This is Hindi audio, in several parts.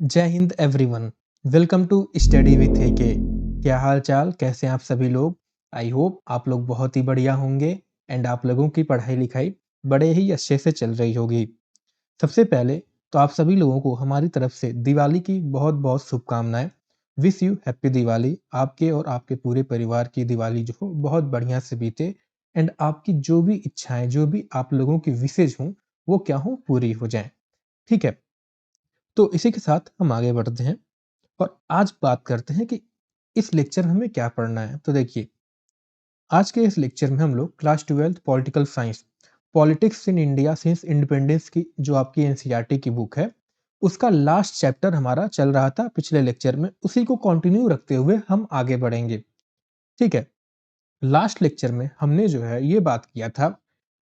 जय हिंद everyone. Welcome to study with K. क्या हाल चाल, कैसे हैं आप सभी लोग। आई होप आप लोग बहुत ही बढ़िया होंगे एंड आप लोगों की पढ़ाई लिखाई बड़े ही अच्छे से चल रही होगी। सबसे पहले तो आप सभी लोगों को हमारी तरफ से दिवाली की बहुत बहुत शुभकामनाएं। Wish you happy Diwali. आपके और आपके पूरे परिवार की दिवाली जो हो बहुत बढ़िया से बीते एंड आपकी जो भी इच्छाएं, जो भी आप लोगों की विशेष हों, वो क्या हो, पूरी हो जाएं। ठीक है, तो इसी के साथ हम आगे बढ़ते हैं और आज बात करते हैं कि इस लेक्चर में हमें क्या पढ़ना है। तो देखिए, आज के इस लेक्चर में हम लोग class 12th political science, politics in India since independence की जो आपकी एनसीईआरटी की बुक है, उसका लास्ट चैप्टर हमारा चल रहा था पिछले लेक्चर में, उसी को कंटिन्यू रखते हुए हम आगे बढ़ेंगे। ठीक है, लास्ट लेक्चर में हमने जो है ये बात किया था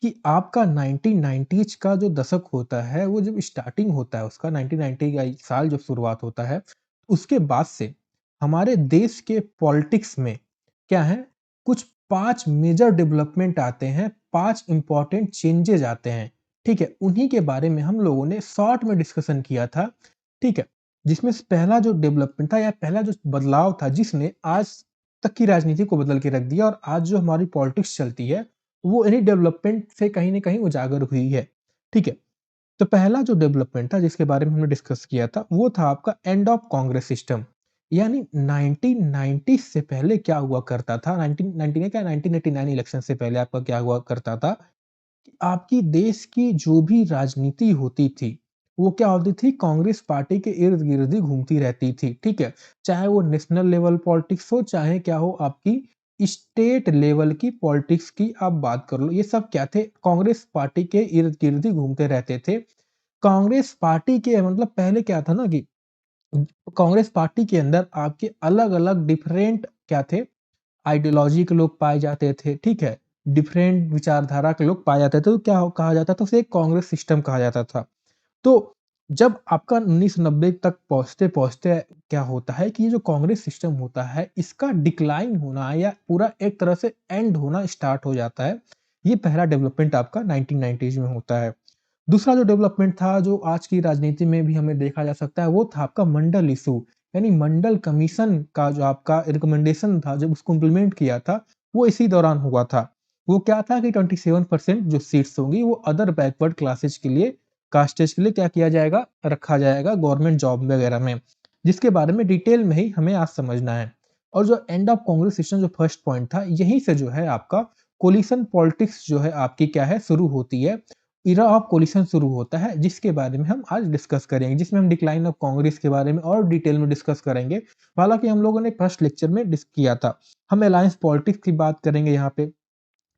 कि आपका 1990s का जो दशक होता है, वो जब स्टार्टिंग होता है उसका 1990 का साल जब शुरुआत होता है, उसके बाद से हमारे देश के पॉलिटिक्स में क्या है, कुछ 5 मेजर डेवलपमेंट आते हैं, 5 इंपॉर्टेंट चेंजेस आते हैं। ठीक है, उन्हीं के बारे में हम लोगों ने शॉर्ट में डिस्कशन किया था। ठीक है, जिसमें से पहला जो डेवलपमेंट था या पहला जो बदलाव था जिसने आज तक की राजनीति को बदल के रख दिया और आज जो हमारी पॉलिटिक्स चलती है, वो इन्हीं डेवलपमेंट से कहीं न कहीं उजागर हुई है। ठीक है? तो पहला जो डेवलपमेंट था जिसके बारे में हमने डिस्कस किया था, वो था आपका एंड ऑफ कांग्रेस सिस्टम। यानी 1990 से पहले क्या हुआ करता था, 1990 क्या 1989 इलेक्शन से पहले आपका क्या हुआ करता था कि आपकी देश की जो भी राजनीति होती थी, वो क्या होती थी, कांग्रेस पार्टी के इर्द-गिर्द ही घूमती रहती थी, ठीक है? चाहे वो नेशनल लेवल पॉलिटिक्स हो, चाहे क्या हो आपकी स्टेट लेवल की पॉलिटिक्स की आप बात कर लो, ये सब क्या थे, कांग्रेस पार्टी के इर्द-गिर्द ही घूमते रहते थे। कांग्रेस पार्टी के मतलब पहले क्या था ना कि कांग्रेस पार्टी के अंदर आपके अलग-अलग डिफरेंट क्या थे, आइडियोलॉजी के लोग पाए जाते थे, ठीक है? डिफरेंट विचारधारा के लोग पाए जाते थे, तो क्या कहा जाता था, उसे एक कांग्रेस सिस्टम कहा जाता था। तो जब आपका 1990 तक पहुँचते-पहुँचते क्या होता है कि ये जो कांग्रेस सिस्टम होता है, इसका डिक्लाइन होना या पूरा एक तरह से एंड होना स्टार्ट हो जाता है। ये पहला डेवलपमेंट आपका 1990s में होता है। दूसरा जो डेवलपमेंट था, जो आज की राजनीति में भी हमें देखा जा सकता है, वो था आपका मंडल इश्यू, यानी मंडल कमीशन का जो आपका रिकमेंडेशन था, जब उसको इम्प्लीमेंट किया था, वो इसी दौरान हुआ था। वो क्या था कि 27% जो सीट्स होंगी, वो अदर बैकवर्ड क्लासेस के लिए, कास्टेज के लिए क्या किया जाएगा, रखा जाएगा गवर्नमेंट जॉब वगैरह में, जिसके बारे में डिटेल में ही हमें आज समझना है। और जो एंड ऑफ कांग्रेस सिस्टम जो फर्स्ट पॉइंट था, यहीं से जो है आपका कोलिशन पॉलिटिक्स जो है आपकी क्या है, शुरू होती है। इरा ऑफ कोलिशन शुरू होता है, जिसके बारे में हम आज डिस्कस करेंगे, जिसमें हम डिक्लाइन ऑफ कांग्रेस के बारे में और डिटेल में डिस्कस करेंगे। हालाँकि हम लोगों ने फर्स्ट लेक्चर में किया था। हम अलायंस पॉलिटिक्स की बात करेंगे यहाँ पे,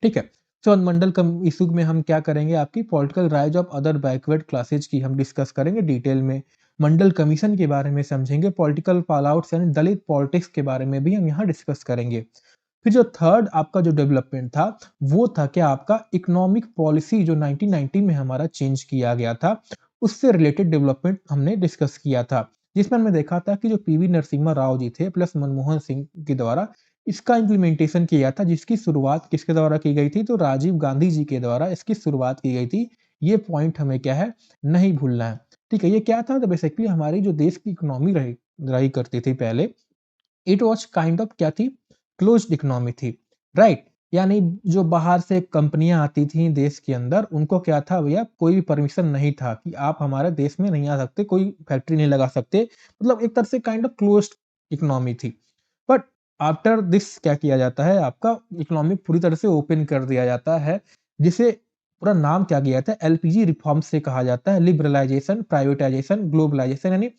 ठीक है? सो मंडल कम इश्यू में हम क्या करेंगे, आपकी political rise of other backward classes की हम डिस्कस करेंगे डिटेल में। मंडल कमीशन के बारे में समझेंगे, पॉलिटिकल फॉलआउट्स यानी दलित पॉलिटिक्स के बारे में भी हम यहाँ डिस्कस करेंगे। फिर जो थर्ड आपका जो डेवलपमेंट था, वो था कि आपका इकोनॉमिक पॉलिसी जो 1990 में हमारा चेंज किया गया था, उससे रिलेटेड डेवलपमेंट हमने डिस्कस किया था। जिसमें हमने देखा था कि जो पीवी नरसिम्हा राव जी थे प्लस मनमोहन सिंह के द्वारा इसका इम्प्लीमेंटेशन किया था, जिसकी शुरुआत किसके द्वारा की गई थी, तो राजीव गांधी जी के द्वारा इसकी शुरुआत की गई थी। ये पॉइंट हमें क्या है, नहीं भूलना है। ठीक है, ये क्या था, तो बेसिकली हमारी जो देश की इकोनॉमी रही रही करती थी पहले, इट वाज़ काइंड ऑफ क्या थी, क्लोज़्ड इकोनॉमी थी, राइट? यानी जो बाहर से कंपनियाँ आती थी देश के अंदर, उनको क्या था भैया, कोई भी परमिशन नहीं था कि आप हमारे देश में नहीं आ सकते, कोई फैक्ट्री नहीं लगा सकते। मतलब एक तरह से काइंड ऑफ क्लोज़्ड इकोनॉमी थी। बट आफ्टर दिस क्या किया जाता है, आपका इकोनॉमी पूरी तरह से ओपन कर दिया जाता है, जिसे पूरा नाम क्या किया जाता है, एलपीजी रिफॉर्म्स से कहा जाता है, लिबरलाइज़ेशन, प्राइवेटाइज़ेशन, ग्लोबलाइज़ेशन, यानी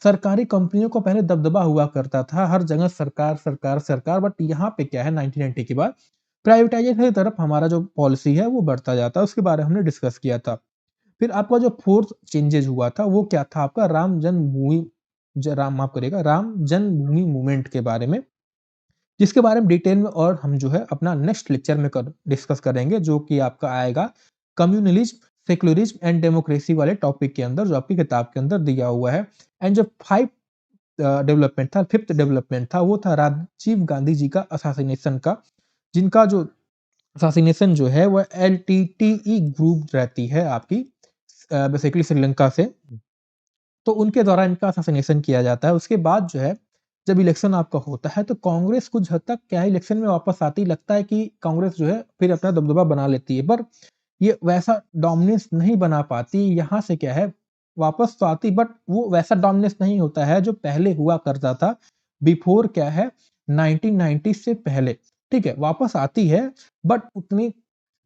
सरकारी कंपनियों को पहले दबदबा हुआ करता था, हर जगह सरकार, सरकार, सरकार, बट यहाँ पे क्या है 1990 के बाद प्राइवेटाइज़ेशन की तरफ हमारा जो पॉलिसी है वो बढ़ता जाता है, उसके बारे में हमने डिस्कस किया था। फिर आपका जो फोर्थ चेंजेज़ हुआ था वो क्या था, आपका राम माफ़ करिएगा, राम जन्मभूमि मूवमेंट के बारे में, जिसके बारे में डिटेल में और हम जो है अपना नेक्स्ट लेक्चर में डिस्कस करेंगे, जो कि आपका आएगा कम्युनलिज्म, सेक्युलरिज्म एंड डेमोक्रेसी वाले टॉपिक के अंदर, जो आपकी किताब के अंदर दिया हुआ है। एंड जो 5 डेवलपमेंट था, 5th डेवलपमेंट था, वो था राजीव गांधी जी का असैसिनेशन का, जिनका जो असैसिनेशन जो है वो एलटीटीई ग्रुप रहती है आपकी बेसिकली श्रीलंका से। तो उनके द्वारा इनका असैसिनेशन किया जाता है। उसके बाद जो है जब इलेक्शन आपका होता है तो कांग्रेस कुछ हद तक क्या है इलेक्शन में वापस आती, लगता है कि कांग्रेस जो है फिर अपना दबदबा बना लेती है, पर ये वैसा डोमिनेंस नहीं बना पाती। यहाँ से क्या है वापस तो आती, बट वो वैसा डोमिनेंस नहीं होता है जो पहले हुआ करता था बिफोर क्या है 1990 से पहले। ठीक है, वापस आती है बट उतनी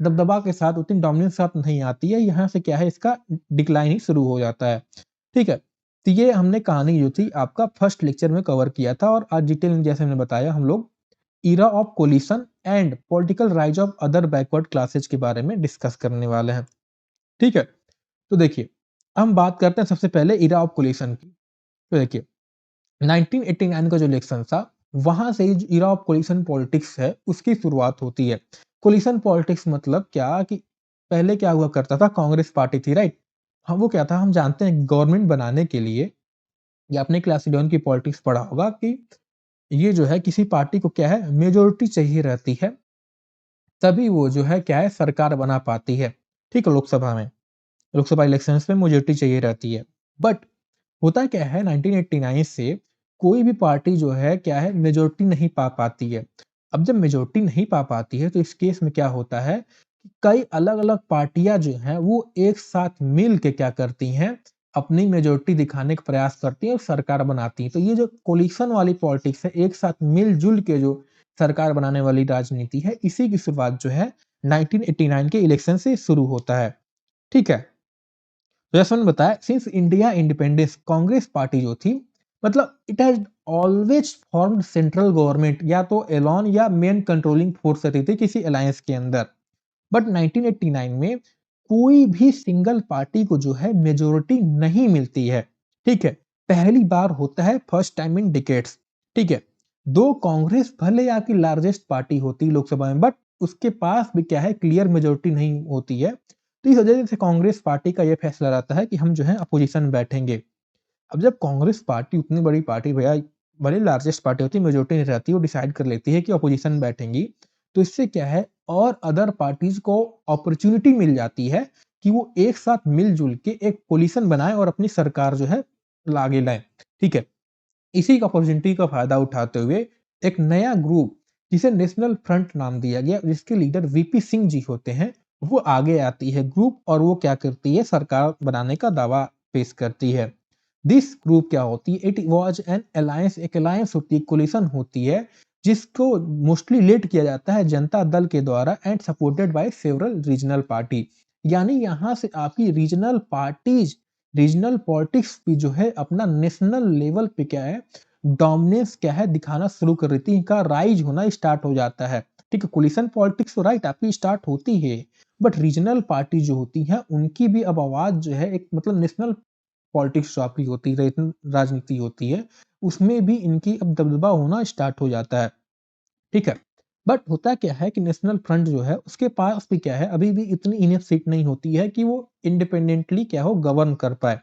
दबदबा के साथ, उतनी डोमिनेंस के साथ नहीं आती है। यहाँ से क्या है इसका डिक्लाइन ही शुरू हो जाता है। ठीक है, तो ये हमने कहानी जो थी आपका फर्स्ट लेक्चर में कवर किया था, और आज डिटेल में जैसे हमने बताया हम लोग era of coalition and political rise of other backward classes के बारे में डिस्कस करने वाले हैं। ठीक है, तो देखिए हम बात करते हैं सबसे पहले इरा ऑफ कोलिशन की। तो देखिए 1989 का जो इलेक्शन था वहां से ही इरा ऑफ कोलिशन पॉलिटिक्स है उसकी शुरुआत होती है। कोलिशन पॉलिटिक्स मतलब क्या कि पहले क्या हुआ करता था, कांग्रेस पार्टी थी, राइट। हाँ, वो क्या था हम जानते हैं गवर्नमेंट बनाने के लिए, या अपने क्लास 11 की पॉलिटिक्स पढ़ा होगा कि ये जो है किसी पार्टी को क्या है मेजोरिटी चाहिए रहती है, तभी वो जो है क्या है सरकार बना पाती है। ठीक है, लोकसभा में, लोकसभा इलेक्शंस में मेजोरिटी चाहिए रहती है। बट होता क्या है 1989 से कोई भी पार्टी जो है क्या है मेजोरिटी नहीं पा पाती है। अब जब मेजोरिटी नहीं पा पाती है तो इस केस में क्या होता है कि कई अलग-अलग पार्टियां जो हैं वो एक साथ मिल के क्या करती हैं, अपनी मेजोरिटी दिखाने का प्रयास करती हैं और सरकार बनाती हैं। तो ये जो कोलिशन वाली पॉलिटिक्स है, एक साथ मिलजुल के जो सरकार बनाने वाली राजनीति है, इसी की शुरुआत जो है 1989 के इलेक्शन से शुरू होता है। ठीक है, तो जैसे मैंने बताया since India independence Congress party जो थी, मतलब it has always formed central government, या तो एलॉन या मेन कंट्रोलिंग फोर्स रहती थी किसी अलायंस के अंदर। बट 1989 में कोई भी सिंगल पार्टी को जो है मेजोरिटी नहीं मिलती है। ठीक है, पहली बार होता है फर्स्ट टाइम इन डिकेड्स। ठीक है, दो कांग्रेस भले आपकी लार्जेस्ट पार्टी होती है लोकसभा में, बट उसके पास भी क्या है क्लियर मेजोरिटी नहीं होती है। तो इस वजह से कांग्रेस पार्टी का यह फैसला रहता है कि हम जो है अपोजिशन में बैठेंगे। अब जब कांग्रेस पार्टी उतनी बड़ी पार्टी भैया, भले लार्जेस्ट पार्टी होती है, मेजोरिटी नहीं रहती, वो डिसाइड कर लेती है कि अपोजिशन में बैठेंगी, तो इससे क्या है और अदर पार्टीज को अपॉर्चुनिटी मिल जाती है कि वो एक साथ मिलजुल के एक कोलिशन बनाए और अपनी सरकार जो है लागे लाए। ठीक है, इसी अपॉर्चुनिटी का फायदा उठाते हुए एक नया ग्रुप जिसे नेशनल फ्रंट नाम दिया गया, जिसके लीडर वीपी सिंह जी होते हैं, वो आगे आती है ग्रुप, और वो क्या करती है सरकार बनाने का दावा पेश करती है। दिस ग्रुप क्या होती है, इट वाज एन अलायंस, एक अलायंस होती है, कोलिशन होती है, जिसको मोस्टली लीड किया जाता है जनता दल के द्वारा and supported by several regional party. यानी यहाँ से आपकी रीजनल पार्टीज, रीजनल पॉलिटिक्स भी जो है अपना नेशनल लेवल पे क्या है डोमिनेंस क्या है दिखाना शुरू कर रही थी, इनका राइज होना स्टार्ट हो जाता है। ठीक है, कोलिशन पॉलिटिक्स तो राइट आपकी स्टार्ट होती है, बट रीजनल पार्टी जो होती है उनकी भी अब आवाज जो है एक मतलब नेशनल पॉलिटिक्स जो आपकी होती है, राजनीति होती है, उसमें भी इनकी अब दबदबा होना स्टार्ट हो जाता है। ठीक है, बट होता क्या है कि नेशनल फ्रंट जो है उसके पास भी क्या है अभी भी इतनी इनफ सीट नहीं होती है कि वो इंडिपेंडेंटली क्या हो गवर्न कर पाए।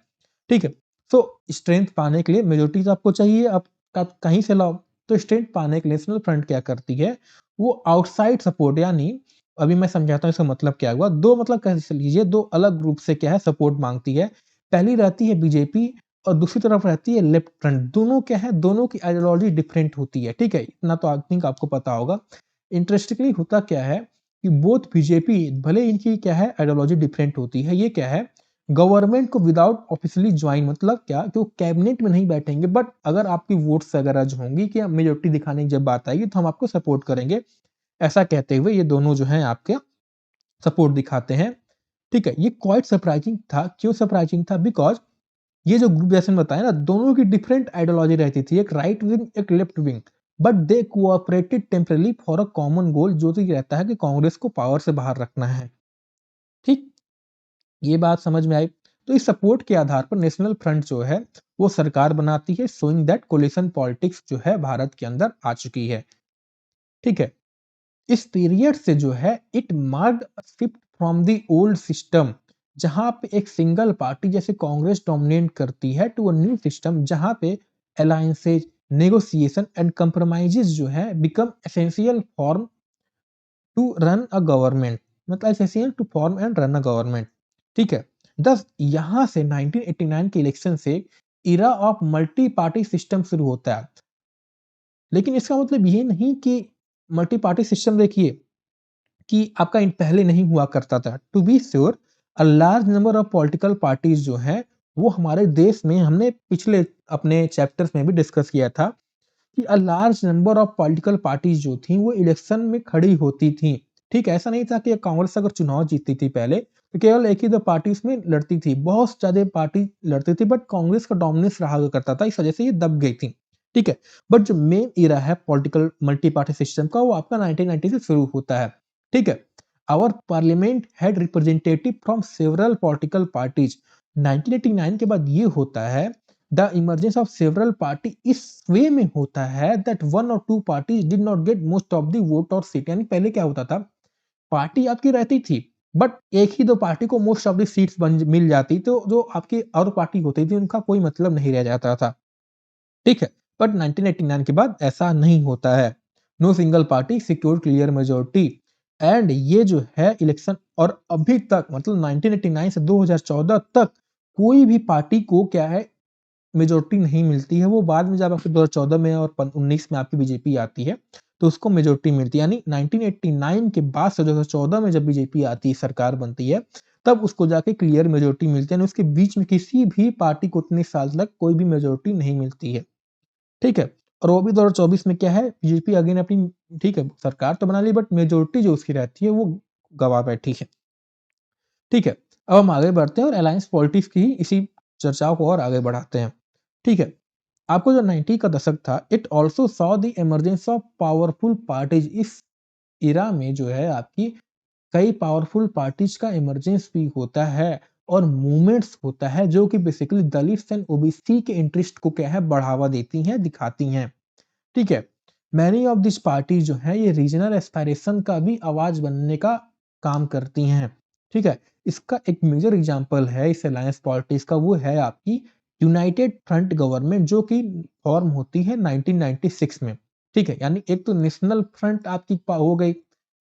ठीक है, सो स्ट्रेंथ पाने के लिए मेजोरिटी तो आपको चाहिए, आप कहीं से लाओ। तो स्ट्रेंथ पाने के लिए नेशनल फ्रंट क्या करती है, वो आउटसाइड सपोर्ट, यानी अभी मैं समझाता हूँ इसका मतलब क्या हुआ। दो मतलब कैसे लीजिए, दो अलग ग्रुप से क्या है सपोर्ट मांगती है। पहली रहती है बीजेपी और दूसरी तरफ रहती है लेफ्ट फ्रंट। दोनों क्या है, दोनों की आइडियोलॉजी डिफरेंट होती है। ठीक है, इतना तो आई थिंक आपको पता होगा। इंटरेस्टिंगली होता क्या है कि बोथ बीजेपी, भले इनकी क्या है आइडियोलॉजी डिफरेंट होती है, ये क्या है गवर्नमेंट को विदाउट ऑफिशियली ज्वाइन, मतलब क्या कि वो कैबिनेट में नहीं बैठेंगे, बट अगर आपकी वोट्स वगैरह जो होंगी कि मेजोरिटी दिखाने की जब बात आएगी तो हम आपको सपोर्ट करेंगे, ऐसा कहते हुए ये दोनों जो है आपके सपोर्ट दिखाते हैं। ठीक है, ये क्वाइट सरप्राइजिंग था। क्यों सरप्राइजिंग था, बिकॉज ये जो ग्रुप जैसे मैंने बताया ना, दोनों की डिफरेंट आइडियोलॉजी रहती थी, एक राइट विंग एक left wing, but they cooperated temporarily for a common goal, जो तो ये रहता है कि कांग्रेस को पावर से बाहर रखना है। ठीक, ये बात समझ में आई। तो इस सपोर्ट के आधार पर नेशनल फ्रंट जो है वो सरकार बनाती है, शोइंग दैट कोलिशन पॉलिटिक्स जो है भारत के अंदर आ चुकी है। ठीक है, इस पीरियड से जो है it marked a shift from the old system, जहां पे एक सिंगल पार्टी जैसे कांग्रेस डोमिनेट करती है, टू अ न्यू सिस्टम जहां पे अलायंसेज, नेगोशिएशन एंड कंप्रोमाइजेस जो है become essential form to run a government, मतलब essential to form and run a government. ठीक है, दस यहाँ से 1989 के इलेक्शन से era of multi party system शुरू होता है। लेकिन इसका मतलब ये नहीं कि मल्टी पार्टी सिस्टम देखिए कि आपका पहले नहीं हुआ करता था। To be sure a large number of political parties जो हैं वो हमारे देश में हमने पिछले अपने चैप्टर्स में भी डिस्कस किया था कि अ large number of political parties जो थी वो इलेक्शन में खड़ी होती थी। ठीक है, ऐसा नहीं था कि कांग्रेस अगर चुनाव जीतती थी पहले तो केवल एक ही दो पार्टी उसमें लड़ती थी, बहुत ज्यादा पार्टी लड़ती थी, बट कांग्रेस का डोमिनेंस रहा करता था, इस वजह से ये दब गई थी। ठीक है, बट जो मेन इरा है पॉलिटिकल मल्टी पार्टी सिस्टम का वो आपका 1990 से शुरू होता है। ठीक है, our parliament had representative from several political parties. 1989 के बाद ये होता है the emergence of several party इस वे में होता है दैट वन और two parties did not get most of the vote और सीट। यानी पहले क्या होता था, पार्टी आपकी रहती थी बट एक ही दो पार्टी को मोस्ट ऑफ द सीट्स मिल जाती, तो जो आपकी और पार्टी होती थी उनका कोई मतलब नहीं रह जाता था। ठीक है, बट 1989 के बाद ऐसा नहीं होता है। No single party secure clear majority and ये जो है इलेक्शन, और अभी तक मतलब 1989 से 2014 तक कोई भी पार्टी को क्या है मेजोरिटी नहीं मिलती है। वो बाद में जब आपके 2014 में और 19 में आपकी बीजेपी आती है तो उसको मेजोरिटी मिलती है। यानी 1989 के बाद से 2014 में जब बीजेपी आती है, सरकार बनती है, तब उसको जाके क्लियर मेजोरिटी मिलती है। यानी उसके बीच में किसी भी पार्टी को उतने साल तक कोई भी मेजोरिटी नहीं मिलती है। ठीक है, और वो भी 2024 में क्या है, बीजेपी अगेन अपनी ठीक है सरकार तो बना ली बट मेजोरिटी जो उसकी रहती है वो गवा बैठी है। ठीक है, अब हम आगे बढ़ते हैं और अलायंस पॉलिटिक्स की ही इसी चर्चाओं को और आगे बढ़ाते हैं। ठीक है, आपको जो 90 का दशक था it also saw the emergence of powerful parties. इस इरा में जो है आपकी कई पावरफुल पार्टीज का इमरजेंस भी होता है और मूवमेंट्स होता है जो कि बेसिकली दलित एंड ओबीसी के इंटरेस्ट को क्या है बढ़ावा देती हैं, दिखाती हैं। ठीक है, मैनी ऑफ दिस पार्टी जो है ये रीजनल एस्पायरेशन का भी आवाज बनने का काम करती हैं। ठीक है, इसका एक मेजर एग्जांपल है इस अलायंस पॉलिटिक्स का, वो है आपकी यूनाइटेड फ्रंट गवर्नमेंट जो कि फॉर्म होती है 1996 में। ठीक है, यानी एक तो नेशनल फ्रंट आपकी हो गई,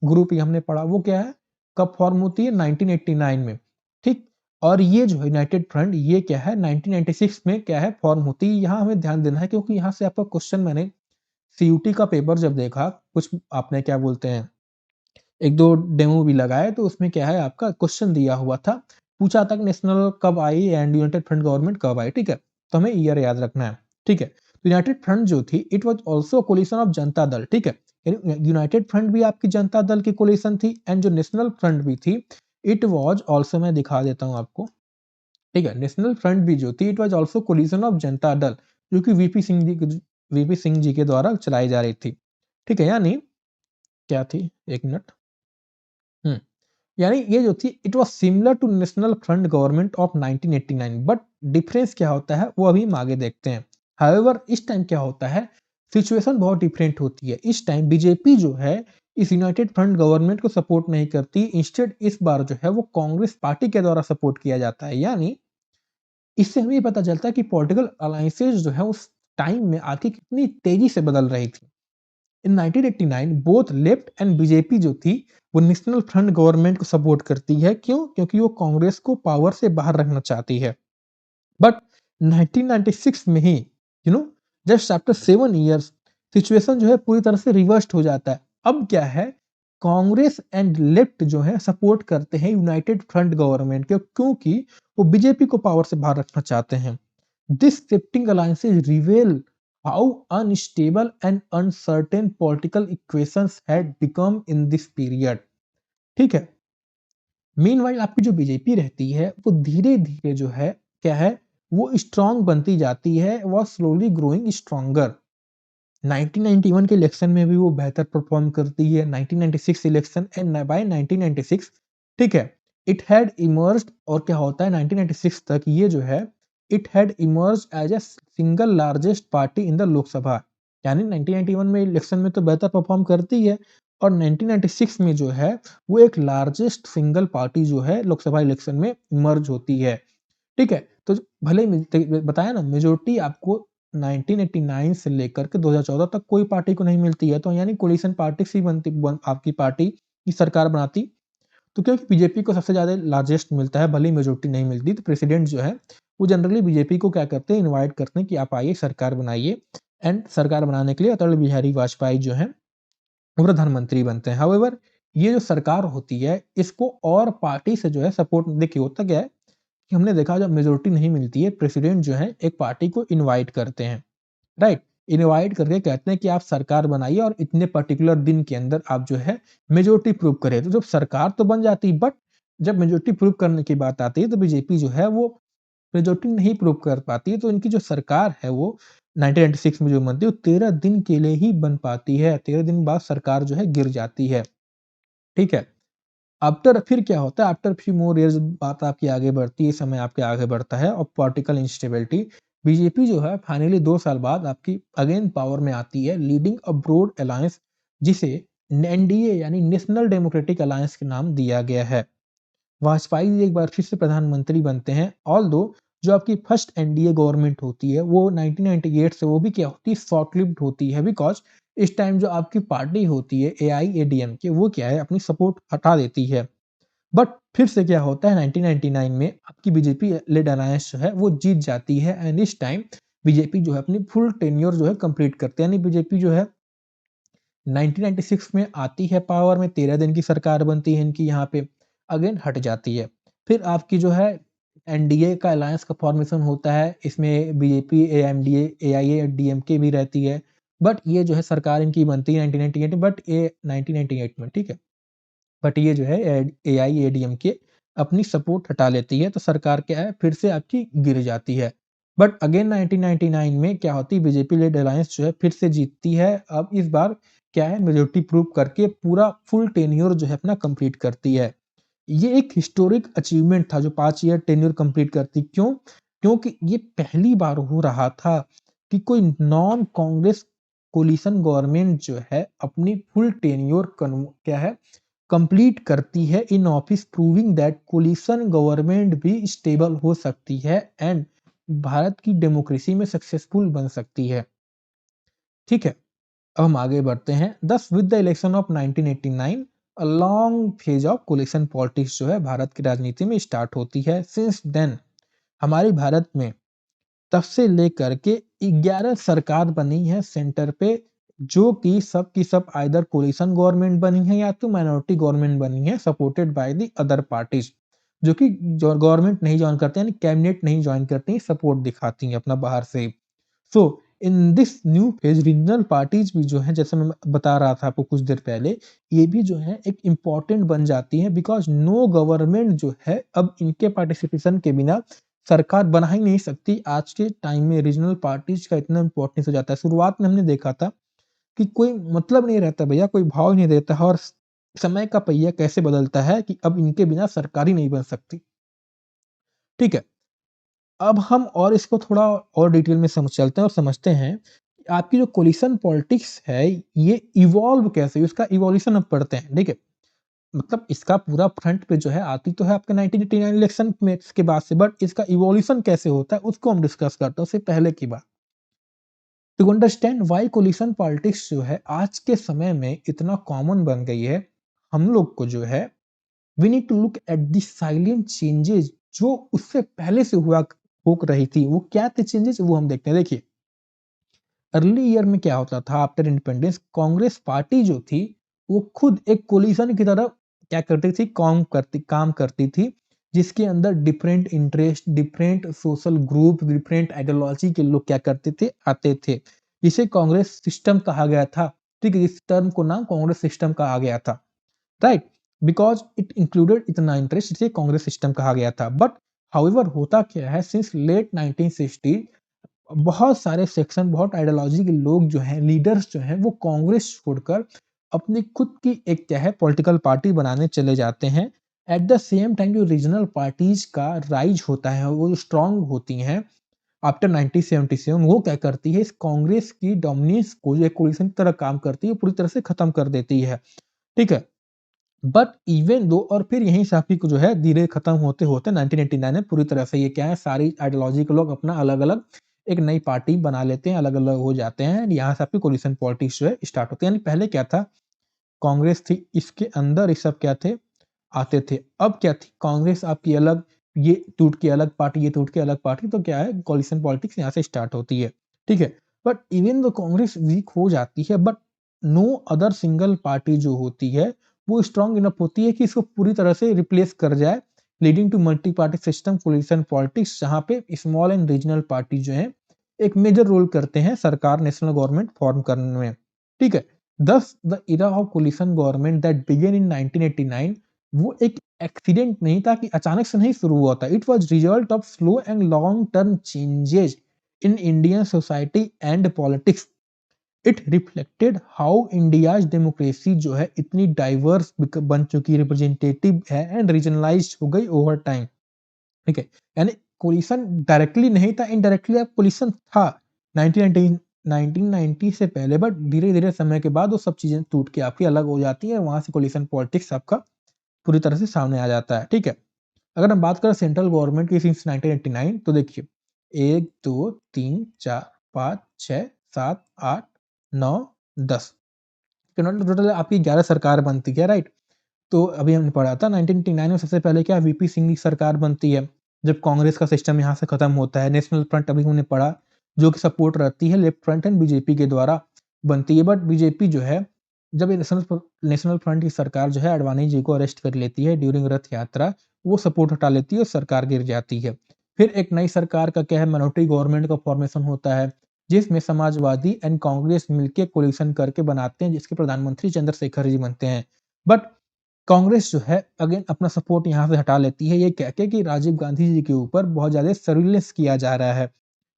ग्रुप ये हमने पढ़ा, वो क्या है कब फॉर्म होती है 1989 में। ठीक, और ये जो यूनाइटेड फ्रंट ये क्या है 1996 में क्या है फॉर्म होती है। यहाँ हमें ध्यान देना है क्योंकि यहाँ से आपका क्वेश्चन मैंने सीयूटी का पेपर जब देखा, कुछ आपने क्या बोलते हैं एक दो डेमो भी लगाए, तो उसमें क्या है आपका क्वेश्चन दिया हुआ था, पूछा था कि नेशनल कब आई एंड यूनाइटेड फ्रंट गवर्नमेंट कब आई। ठीक है, तो हमें ईयर याद रखना है। ठीक है, तो यूनाइटेड फ्रंट जो थी it was also collision of Janata Dal. ठीक है, यूनाइटेड फ्रंट भी आपकी जनता दल की कोलिशन थी एंड जो नेशनल फ्रंट भी थी इट वाज आल्सो, मैं दिखा देता हूं आपको। ठीक है, नेशनल फ्रंट भी जो थी it was also collision of Janata Dal जो कि वीपी सिंह जी के द्वारा चलाई जा रही थी। ठीक है, यानी क्या थी, एक मिनट। हम्म, यानी ये जो थी it was similar to national front government of 1989, but difference क्या होता है वो अभी हम आगे देखते हैं। हाउएवर इस टाइम क्या होता है, सिचुएशन बहुत डिफरेंट होती है। इस टाइम बीजेपी जो है इस यूनाइटेड फ्रंट गवर्नमेंट को सपोर्ट नहीं करती, इंस्टेड इस बार जो है वो कांग्रेस पार्टी के द्वारा सपोर्ट किया जाता है। यानी इससे हमें पता चलता है कि पॉलिटिकल अलायंसेज जो है उस टाइम में आके कितनी तेजी से बदल रही थी। इन 1989 बोथ लेफ्ट एंड बीजेपी जो थी वो नेशनल फ्रंट गवर्नमेंट को सपोर्ट करती है। क्यों? क्योंकि वो कांग्रेस को पावर से बाहर रखना चाहती है। बट 1996 में ही जस्ट आफ्टर 7 इयर्स सिचुएशन जो है पूरी तरह से रिवर्स्ड हो जाता है। अब क्या है, कांग्रेस एंड लेफ्ट जो है सपोर्ट करते हैं यूनाइटेड फ्रंट गवर्नमेंट के, क्योंकि वो बीजेपी को पावर से बाहर रखना चाहते हैं। This shifting alliances रिवेल how unstable and uncertain political equations had become in this period। ठीक है, मीनवाइल आपकी जो बीजेपी रहती है वो धीरे धीरे जो है क्या है वो स्ट्रांग बनती जाती है, वो स्लोली ग्रोइंग स्ट्रॉन्गर। 1991 के इलेक्शन में भी वो बेहतर परफॉर्म करती है, 1996 इलेक्शन एंड बाय 1996 ठीक है इट हैड इमर्ज्ड, और क्या होता है 1996 तक ये जो है it had emerged as a single largest party in the Lok Sabha. यानी 1991 में इलेक्शन में तो बेहतर परफॉर्म करती है और 1996 में जो है वो एक लार्जेस्ट सिंगल पार्टी जो है लोकसभा इलेक्शन में इमर्ज होती है। ठीक है, तो भले ही बताया ना मेजोरिटी आपको 1989 से लेकर के 2014 तक कोई पार्टी को नहीं मिलती है, तो यानी कोलिशन पार्टी से आपकी पार्टी की सरकार बनाती। तो क्योंकि बीजेपी को सबसे ज्यादा लार्जेस्ट मिलता है, भले ही मेजोरिटी नहीं मिलती, तो प्रेसिडेंट जो है वो जनरली बीजेपी को क्या करते हैं, इनवाइट करते हैं कि आप आइए सरकार बनाइए, एंड सरकार बनाने के लिए अटल बिहारी वाजपेयी जो है वो प्रधानमंत्री बनते हैं। हाउएवर ये जो सरकार होती है इसको और पार्टी से जो है सपोर्ट, देखिए होता क्या है कि हमने देखा जब मेजोरिटी नहीं मिलती है, प्रेसिडेंट जो है एक पार्टी को इनवाइट करते हैं, राइट? इनवाइट करके कहते हैं कि आप सरकार बनाइए और इतने पर्टिकुलर दिन के अंदर आप जो है मेजोरिटी प्रूव करें। तो जब सरकार तो बन जाती, बट जब मेजोरिटी प्रूव करने की बात आती है तो बीजेपी जो है वो मेजोरिटी नहीं प्रूव कर पाती है, तो इनकी जो सरकार है वो 1996 में जो बनती है वो 13 दिन के लिए ही बन पाती है। 13 दिन बाद सरकार जो है गिर जाती है, ठीक है? आफ्टर फिर क्या होता है, आफ्टर फ्यू मोर इयर्स बात आपकी आगे बढ़ती है, समय आपके आगे बढ़ता है और पॉलिटिकल इंस्टेबिलिटी, बीजेपी जो है फाइनली 2 साल बाद आपकी अगेन पावर में आती है, लीडिंग अ ब्रॉड अलायंस जिसे एनडीए यानी नेशनल डेमोक्रेटिक अलायंस के नाम दिया गया है। वाजपेयी जी एक बार फिर से प्रधानमंत्री बनते हैं, ऑल्दो जो आपकी फर्स्ट एनडीए गवर्नमेंट होती है वो 1998 से वो भी क्या होती है, शॉर्ट लिव्ड होती है, बिकॉज इस टाइम जो आपकी पार्टी होती है एआईएडीएमके वो क्या है अपनी सपोर्ट हटा देती है। बट फिर से क्या होता है 1999 में आपकी बीजेपी लेड अलायंस जो है वो जीत जाती है, एंड इस टाइम बीजेपी जो है अपनी फुल टेन्योर जो है कंप्लीट करते हैं, यानी बीजेपी जो है 1996 में आती है पावर में, 13 दिन की सरकार बनती है इनकी, यहाँ पे अगेन हट जाती है। फिर आपकी जो है एनडीए का अलायंस का फॉर्मेशन होता है, इसमें बीजेपी, एएमडीए, एआईएडीएमके भी रहती है, बट ये जो है सरकार इनकी बनती है 1998 में, बट ये 1998 में, ठीक है? बट ये जो है एआईएडीएमके अपनी सपोर्ट हटा लेती है, तो सरकार क्या है फिर से आपकी गिर जाती है। बट अगेन 1999 में क्या होती है, बीजेपी लेड अलायंस जो है फिर से जीतती है। अब इस बार क्या है, मेजोरिटी प्रूव करके पूरा फुल टेन्योर जो है अपना कंप्लीट करती है। ये एक हिस्टोरिक अचीवमेंट था जो 5 ईयर टेन्योर कंप्लीट करती। क्यों? क्योंकि ये पहली बार हो रहा था कि कोई नॉन कांग्रेस कोलिशन गवर्नमेंट जो है अपनी फुल टेन्योर क्या है कंप्लीट करती है in office, proving that coalition government भी स्टेबल हो सकती है एंड भारत की डेमोक्रेसी में सक्सेसफुल बन सकती है, ठीक है? अब हम आगे बढ़ते हैं। Thus with the election of 1989 a long phase of coalition politics जो है भारत की राजनीति में स्टार्ट होती है। सिंस देन हमारे भारत में तब से लेकर के 11 सरकार बनी है सेंटर पे, जो कि सब की सब आइदर कोलिशन गवर्नमेंट बनी है या तो माइनॉरिटी गवर्नमेंट बनी है supported by the other parties, जो कि जो गवर्नमेंट नहीं ज्वाइन करते यानी कैबिनेट नहीं ज्वाइन करती, सपोर्ट दिखाती हैं अपना बाहर से। So in this new phase regional parties भी जो है, जैसे मैं बता रहा था आपको कुछ देर पहले, ये भी जो है एक इम्पॉर्टेंट बन जाती है, बिकॉज नो गवर्नमेंट जो है अब इनके पार्टिसिपेशन के बिना सरकार बना ही नहीं सकती। आज के टाइम में रीजनल पार्टीज का इतना इम्पोर्टेंस हो जाता है। शुरुआत में हमने देखा था कि कोई मतलब नहीं रहता भैया, कोई भाव ही नहीं देता है, और समय का पहिया कैसे बदलता है कि अब इनके बिना सरकार ही नहीं बन सकती, ठीक है? अब हम और इसको थोड़ा और डिटेल में समझ चलते हैं और समझते हैं कि आपकी जो कोलिशन पॉलिटिक्स है ये इवॉल्व कैसे हुई, उसका इवोल्यूशन अब पढ़ते हैं, ठीक है? मतलब इसका पूरा फ्रंट पे जो है आती तो है आपके 1989 इलेक्शन में के बाद से, बट इसका इवोल्यूशन कैसे होता है उसको हम डिस्कस करते हैं। उससे पहले की बात, to understand why coalition politics जो है आज के समय में इतना कॉमन बन गई है, हम लोग को जो है we need to look at the silent changes जो उससे पहले से हुआ हो रही थी। वो क्या थे चेंजेस, वो हम देखते हैं। देखिए, अर्ली ईयर में क्या होता था, आफ्टर इंडिपेंडेंस कांग्रेस पार्टी जो थी वो खुद एक कोलिशन की तरह क्या करती थी, काम करती थी, जिसके अंदर different interest, different social group, different ideology के लोग क्या करते थे, आते थे, जिसे कांग्रेस सिस्टम कहा गया था, ठीक है? इस टर्म को नाम कांग्रेस सिस्टम कहा गया था, राइट? बिकॉज इट इंक्लूडेड इतना इंटरेस्ट, इसे कांग्रेस सिस्टम कहा गया था। बट हाउएवर होता क्या है, सिंस लेट 1960 बहुत सारे सेक्शन, बहुत आइडियोलॉजी के लोग जो हैं, लीडर्स जो हैं, वो कांग्रेस छोड़कर अपनी खुद की एक क्या है पॉलिटिकल पार्टी बनाने चले जाते हैं। एट द सेम टाइम जो रीजनल पार्टीज का राइज होता है वो जो स्ट्रांग होती हैं आफ्टर 1977, वो क्या करती है, इस कांग्रेस की डोमिनेंस को जो एक कोलिशन की तरह काम करती है पूरी तरह से खत्म कर देती है, ठीक है? बट इवन दो, और फिर यहीं से आपकी को जो है धीरे खत्म होते होते 1989 में पूरी तरह से ये क्या है, सारी आइडियोलॉजी के लोग अपना अलग अलग एक नई पार्टी बना लेते हैं, अलग अलग हो जाते हैं, यहाँ से आपकी कोलिशन पॉलिटिक्स जो है स्टार्ट होती है। यानी पहले क्या था, कांग्रेस थी, इसके अंदर ये सब क्या थे, आते थे। अब क्या थी, कांग्रेस आपकी अलग, ये टूट के अलग पार्टी, ये टूट के अलग पार्टी, तो क्या है कोलिशन पॉलिटिक्स यहाँ से स्टार्ट होती है, ठीक है। But even though Congress week हो जाती है, but no other single party जो होती है वो स्ट्रांग इनफ होती है कि इसको पूरी तरह से रिप्लेस कर जाए, leading to multi party system coalition politics, जहाँ पे स्मॉल एंड रीजनल पार्टी जो है एक मेजर रोल करते हैं सरकार नेशनल गवर्नमेंट फॉर्म करने में, ठीक है। Thus the era of coalition government that began in 1989 वो एक एक्सीडेंट नहीं था कि अचानक से नहीं शुरू हुआ था। It was result of slow and long term changes in Indian society and politics. It reflected how India's democracy जो है इतनी डाइवर्स बन चुकी, रिप्रेजेंटेटिव है एंड रीजनलाइज्ड हो गई ओवर टाइम, ठीक है। यानी कोलिशन डायरेक्टली नहीं था, इनडायरेक्टली अब कोलिशन था 1990 से पहले, बट धीरे धीरे समय के बाद वो सब चीजें टूट के आपकी अलग हो जाती है, वहां से कोलिशन पॉलिटिक्स आपका पूरी तरह से सामने आ जाता है, ठीक है। अगर हम बात करें सेंट्रल गवर्नमेंट की सिंस 1989, तो देखिए 1 2 3 4 5 6 7 8 9 10, टोटल आपकी 11 सरकार बनती है, राइट। तो अभी हमने पढ़ा था 1989 में सबसे पहले क्या वीपी सिंह की सरकार बनती है, जब कांग्रेस का सिस्टम यहाँ से खत्म होता है। नेशनल फ्रंट अभी हमने पढ़ा, जो कि सपोर्ट रहती है लेफ्ट फ्रंट एंड बीजेपी के द्वारा बनती है, बट बीजेपी जो है जब ये नेशनल फ्रंट की सरकार जो है अडवाणी जी को अरेस्ट कर लेती है ड्यूरिंग रथ यात्रा, वो सपोर्ट हटा लेती है और सरकार गिर जाती है। फिर एक नई सरकार का क्या है, माइनॉरिटी गवर्नमेंट का फॉर्मेशन होता है, जिसमें समाजवादी एंड कांग्रेस मिलकर कोलिशन करके बनाते हैं, जिसके प्रधानमंत्री चंद्रशेखर जी बनते हैं। बट कांग्रेस जो है अगेन अपना सपोर्ट यहाँ से हटा लेती है, ये कह के कि राजीव गांधी जी के ऊपर बहुत ज्यादा सर्विलेंस किया जा रहा है,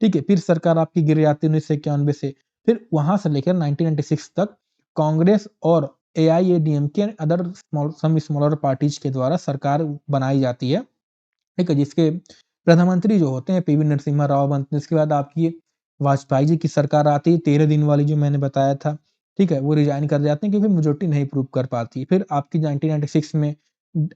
ठीक है। फिर सरकार आपकी गिर जाती है 1991 से। फिर वहां से लेकर 1996 तक कांग्रेस और एआईएडीएमके अदर सम स्मॉलर पार्टीज के द्वारा सरकार बनाई जाती है, ठीक है, जिसके प्रधानमंत्री जो होते हैं पीवी नरसिम्हा राव बनते हैं। इसके बाद आपकी वाजपेयी जी की सरकार आती है 13 दिन वाली, जो मैंने बताया था, ठीक है। वो रिजाइन कर जाते हैं क्योंकि मेजोरिटी नहीं प्रूव कर पाती। फिर आपकी 1996 में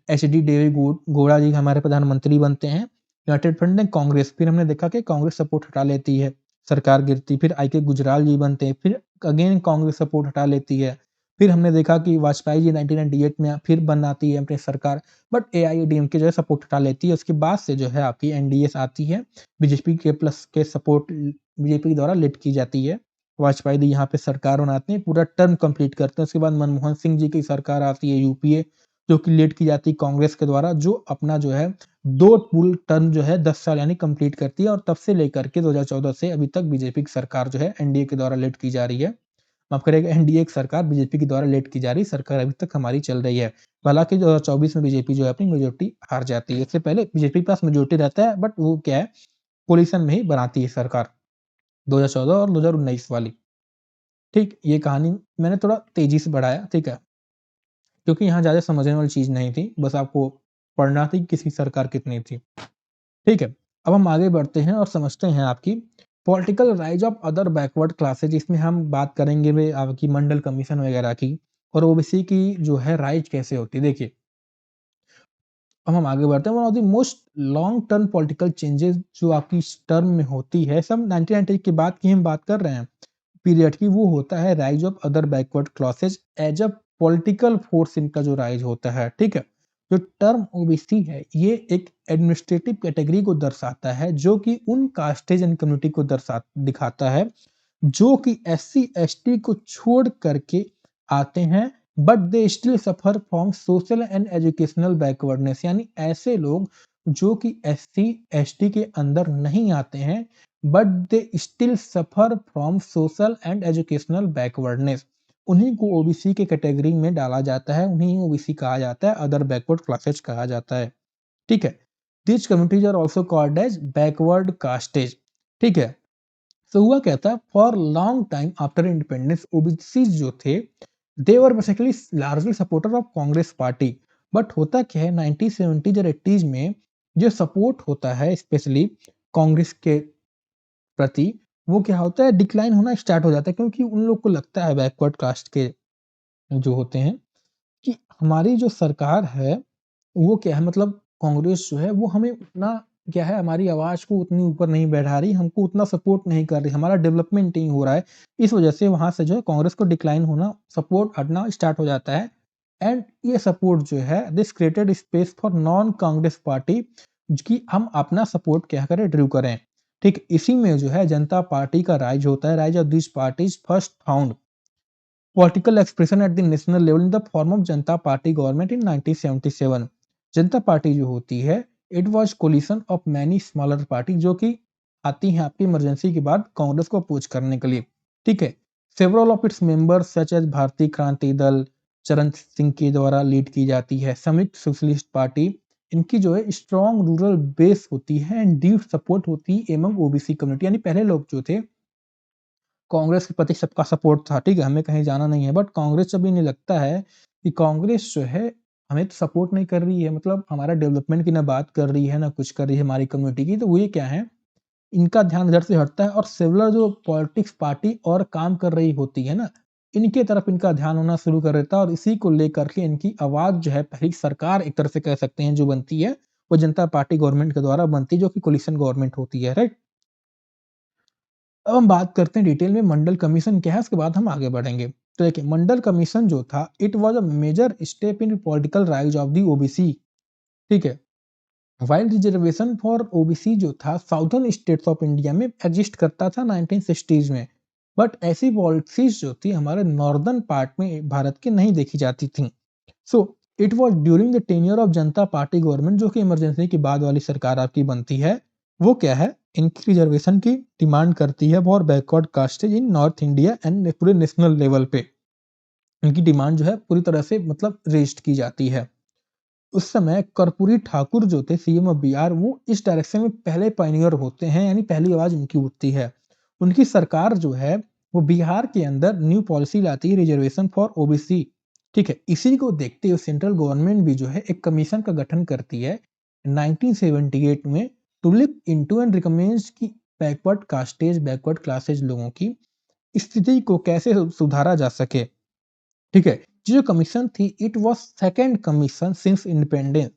एच डी देवे गौड़ा जी हमारे प्रधानमंत्री बनते हैं, यूनाइटेड फ्रंट एंड कांग्रेस। फिर हमने देखा कि कांग्रेस सपोर्ट हटा लेती है, सरकार गिरती। फिर आई के गुजराल जी बनते हैं, फिर अगेन कांग्रेस सपोर्ट हटा लेती है। फिर हमने देखा कि वाजपेयी जी 1998 में फिर बनाती है अपनी सरकार, बट एआईएडीएमके जो है सपोर्ट हटा लेती है। उसके बाद से जो है आपकी एनडीए आती है, बीजेपी के प्लस के सपोर्ट बीजेपी द्वारा लीड की जाती है। वाजपेयी जी यहाँ पे सरकार बनाते हैं, पूरा टर्म कंप्लीट करते हैं। उसके बाद मनमोहन सिंह जी की सरकार आती है यूपीए, जो कि लीड की जाती है कांग्रेस के द्वारा, जो अपना जो है 2 फुल टर्म जो है 10 साल यानी कंप्लीट करती है। और तब से लेकर के 2014 से अभी तक बीजेपी की सरकार जो है एनडीए के द्वारा लीड की जा रही है। माफ करिएगा, एनडीए की सरकार बीजेपी के द्वारा लीड की जा रही सरकार अभी तक हमारी चल रही है। हालांकि 2024 में बीजेपी जो है अपनी मेजोरिटी हार जाती है। इससे पहले बीजेपी के पास मेजोरिटी रहता है, बट वो क्या है कोलिशन में ही बनाती है सरकार 2014 और 2019 वाली, ठीक। ये कहानी मैंने थोड़ा तेजी से बढ़ाया, ठीक है, क्योंकि यहाँ ज्यादा समझने वाली चीज नहीं थी, बस आपको पढ़ना थी किसकी सरकार कितनी थी, ठीक है। अब हम आगे बढ़ते हैं और समझते हैं आपकी political rise of other backward classes. इसमें हम बात करेंगे वे आपकी मंडल कमीशन वगैरह की, और ओबीसी की जो है राइज कैसे होती है। देखिए अब हम आगे बढ़ते हैं। One of the most long term political changes जो आपकी इस टर्म में होती है, सब 1990 के बाद की हम बात कर रहे हैं पीरियड की, वो होता है rise of other backward classes as a political force. इनका जो राइज होता है, ठीक है। जो टर्म ओबीसी है ये एक एडमिनिस्ट्रेटिव कैटेगरी को दर्शाता है, जो कि उन कास्टेज एंड कम्युनिटी को दिखाता है जो कि एससी एसटी को छोड़ करके आते हैं, but they still suffer from social and educational backwardness. यानी ऐसे लोग जो कि एससी एसटी के अंदर नहीं आते हैं, but they still suffer from social and educational backwardness, उन्हीं को ओबीसी के कैटेगरी में डाला जाता है, उन्हीं ओबीसी कहा जाता है, अदर बैकवर्ड क्लासेज कहा जाता है, ठीक है। This communities are also called as backward castes, ठीक है। तो हुआ क्या था, for long time after independence OBC जो थे they were basically largely supporter of Congress party. But होता क्या है 1970 और 80s में जो सपोर्ट होता है स्पेशली कांग्रेस के प्रति, वो क्या होता है डिक्लाइन होना स्टार्ट हो जाता है, क्योंकि उन लोग को लगता है बैकवर्ड कास्ट के जो होते हैं कि हमारी जो सरकार है वो क्या है, मतलब कांग्रेस जो है वो हमें उतना क्या है हमारी आवाज को उतनी ऊपर नहीं बैठा रही, हमको उतना सपोर्ट नहीं कर रही, हमारा डेवलपमेंट नहीं हो रहा है। इस वजह से वहां से जो है कांग्रेस को डिक्लाइन होना, सपोर्ट हटना स्टार्ट हो जाता है। एंड ये सपोर्ट जो है this created space for non Congress party कि हम अपना सपोर्ट क्या करें, ड्रू करें। ठीक, इसी में जो है जनता पार्टी का राइज होता है। Rise of this parties first found political expression at the national level in the form of Janata party government in 1977। Janata party जो होती है, it was collision of many smaller party, जो कि आती हैं आपकी इमरजेंसी के बाद कांग्रेस को अपोज करने के लिए। ठीक है, several of its members such as Bharatiya Kranti दल चरण सिंह के द्वारा लीड की जाती है। संयुक्त सोशलिस्ट पार्टी, इनकी जो है स्ट्रॉन्ग रूरल बेस होती है एंड डीप सपोर्ट होती है एमंग ओबीसी कम्युनिटी, यानी पहले लोग जो थे कांग्रेस के प्रति सबका सपोर्ट था। ठीक है, हमें कहीं जाना नहीं है, बट कांग्रेस जब इन्हें लगता है कि कांग्रेस जो है हमें तो सपोर्ट नहीं कर रही है, मतलब हमारा डेवलपमेंट की ना बात कर रही है ना कुछ कर रही है हमारी कम्युनिटी की, तो वो ये क्या है, इनका ध्यान इधर से हटता है और सेवुलर जो पॉलिटिक्स पार्टी और काम कर रही होती है ना, इनके तरफ इनका ध्यान होना शुरू कर देता है और इसी को लेकर के इनकी आवाज जो है पहली सरकार एक तरह से कह सकते हैं जो बनती है, वो जनता पार्टी गवर्नमेंट के द्वारा बनती है, जो कि कोलिशन गवर्नमेंट होती है। राइट, अब हम बात करते हैं डिटेल में मंडल कमीशन क्या है, उसके बाद हम आगे बढ़ेंगे। तो देखिए, मंडल कमीशन जो था, it was a major step in political rise of the OBC. ठीक है, वाइल रिजर्वेशन फॉर ओबीसी जो था साउथर्न स्टेट्स ऑफ इंडिया में एग्जिस्ट करता था 1960s में, बट ऐसी पॉलिसीज जो थी हमारे नॉर्दर्न पार्ट में भारत के नहीं देखी जाती थी। So it was during the tenure of Janata party government, जो कि इमरजेंसी के बाद वाली सरकार आपकी बनती है, वो क्या है, इनकी रिजर्वेशन की डिमांड करती है for backward castes in north India and पूरे नेशनल लेवल पे इनकी डिमांड जो है पूरी तरह से मतलब रेस्ट की जाती है। उस समय कर्पूरी ठाकुर जो थे सीएम ऑफ बिहार, वो इस डायरेक्शन में पहले पायनियर होते हैं, यानी पहली आवाज इनकी उठती है। उनकी सरकार जो है वो बिहार के अंदर न्यू पॉलिसी लाती है, रिजर्वेशन फॉर ओबीसी। ठीक है, इसी को देखते हुए सेंट्रल गवर्नमेंट भी जो है एक कमीशन का गठन करती है 1978 में, to look into and recommends की बैकवर्ड कास्टेज बैकवर्ड क्लासेज लोगों की स्थिति को कैसे सुधारा जा सके। ठीक है, जो कमीशन थी, it was second commission since independence.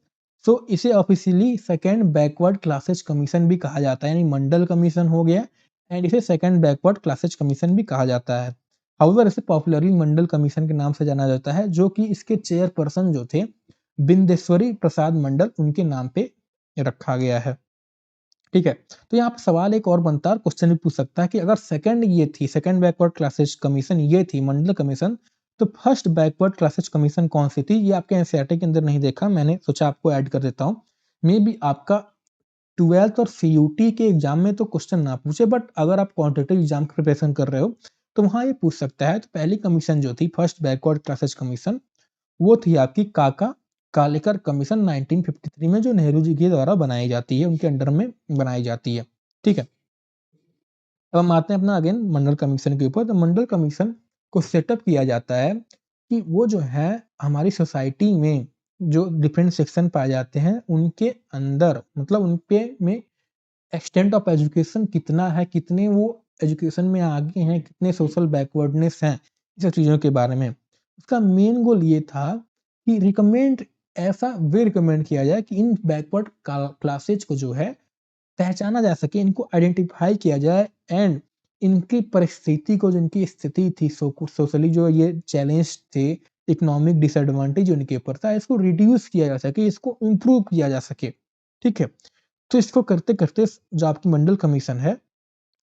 So इसे officially second backward classes commission भी कहा जाता है, यानी मंडल कमीशन हो गया एंड इसे सेकंड बैकवर्ड क्लासेज कमीशन भी कहा जाता है। हाउएवर इसे पॉपुलरली मंडल कमीशन के नाम से जाना जाता है, जो कि इसके चेयरपर्सन जो थे बिंदेश्वरी प्रसाद मंडल, उनके नाम पे रखा गया है। ठीक है, तो यहाँ पे सवाल एक और बनता है, क्वेश्चन भी पूछ सकता है कि अगर सेकंड ये थी, सेकंड बैकवर्ड क्लासेज कमीशन ये थी मंडल कमीशन, तो फर्स्ट बैकवर्ड क्लासेज कमीशन कौन सी थी? ये आपके एनसीईआरटी के अंदर नहीं देखा, मैंने सोचा आपको ऐड कर देता हूँ। मे बी आपका 12th और सीयूटी के एग्जाम में तो क्वेश्चन ना पूछे, बट अगर आप कॉम्पिटिटिव एग्जाम की प्रिपरेशन कर रहे हो तो वहां ये पूछ सकता है। तो पहली कमीशन जो थी फर्स्ट बैकवर्ड क्लासेज कमीशन, वो थी आपकी काका कालेकर कमीशन 1953 में, जो नेहरू जी के द्वारा बनाई जाती है, उनके अंडर में बनाई जाती है। ठीक है, अब हम आते हैं अपना अगेन मंडल कमीशन के ऊपर। तो मंडल कमीशन को सेटअप किया जाता है कि वो जो है हमारी सोसाइटी में जो डिफरेंट सेक्शन पाए जाते हैं उनके अंदर, मतलब उनके में एक्सटेंट ऑफ एजुकेशन कितना है, कितने वो एजुकेशन में आगे हैं, कितने सोशल बैकवर्डनेस हैं, इस सब चीज़ों के बारे में। उसका मेन गोल ये था कि रिकमेंड ऐसा वे रिकमेंड किया जाए कि इन बैकवर्ड क्लासेज को जो है पहचाना जा सके, इनको आइडेंटिफाई किया जाए एंड इनकी परिस्थिति को, जो इनकी स्थिति थी सोशली, जो ये चैलेंज थे, इकोनॉमिक डिसएडवांटेज जो इनके ऊपर था, इसको रिड्यूस किया जा सके, इसको इम्प्रूव किया जा सके। ठीक है, तो इसको करते-करते जो आपकी मंडल कमीशन है,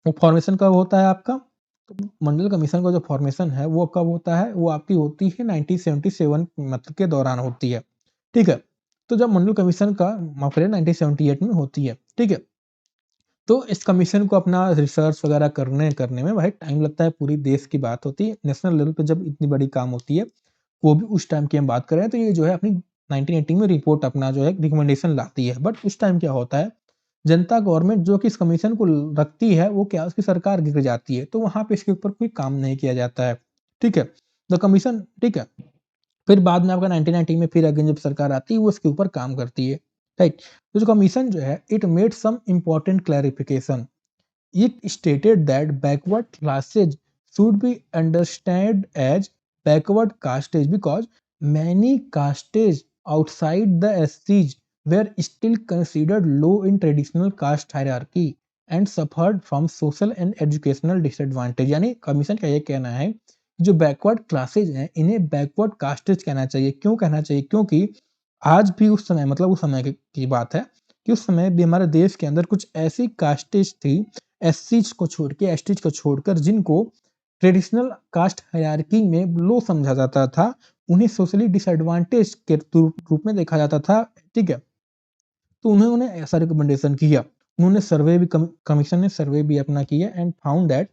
वो फॉर्मेशन कब होता है आपका? तो मंडल कमीशन का जो फॉर्मेशन है, वो कब होता है? वो आपकी होती है 1977 मतलब के दौरान होती है। ठीक है, तो जब मंडल कमीशन का माफ करिए 1978 में होती है। ठीक है, तो इस कमीशन को अपना रिसर्च वगैरह करने करने में भाई टाइम लगता है, पूरी देश की बात होती है। नेशनल लेवल पे जब इतनी बड़ी काम होती है, वो भी उस टाइम की हम बात कर रहे हैं, तो ये जो है अपनी 1980 में रिपोर्ट अपना जो है रिकमेंडेशन लाती है। बट उस टाइम क्या होता है, जनता गवर्नमेंट जो कि इस कमीशन को रखती है, वो क्या उसकी सरकार गिर जाती है, तो वहाँ पे इसके ऊपर कोई काम नहीं किया जाता है। ठीक है, द कमीशन, ठीक है, फिर बाद में आपका 1990 में फिर अगेन जब सरकार आती है, वो इसके ऊपर काम करती है। राइट, तो जो कमीशन जो है, it made some important clarification. It stated that backward classes should be understood as backward castes because many castes outside the SCs were still considered low in traditional caste hierarchy and suffered from social and educational disadvantage। यानी कमीशन का ये कहना है जो बैकवर्ड क्लासेज हैं इन्हें बैकवर्ड कास्टेज कहना चाहिए। क्यों कहना चाहिए? क्योंकि आज भी उस समय, मतलब उस समय की बात है, कि उस समय भी हमारे देश के अंदर कुछ ऐसी कास्टेज थी, एससीज को छोड़ के, एसटीज को छोड़कर, जिनको ट्रेडिशनल कास्ट हायरार्की में लो समझा जाता था, उन्हें सोशली डिसएडवांटेज के रूप में देखा जाता था, ठीक है। तो उन्होंने ऐसा रिकमेंडेशन किया। उन्होंने सर्वे भी कमीशन ने सर्वे भी अपना किया एंड फाउंड दैट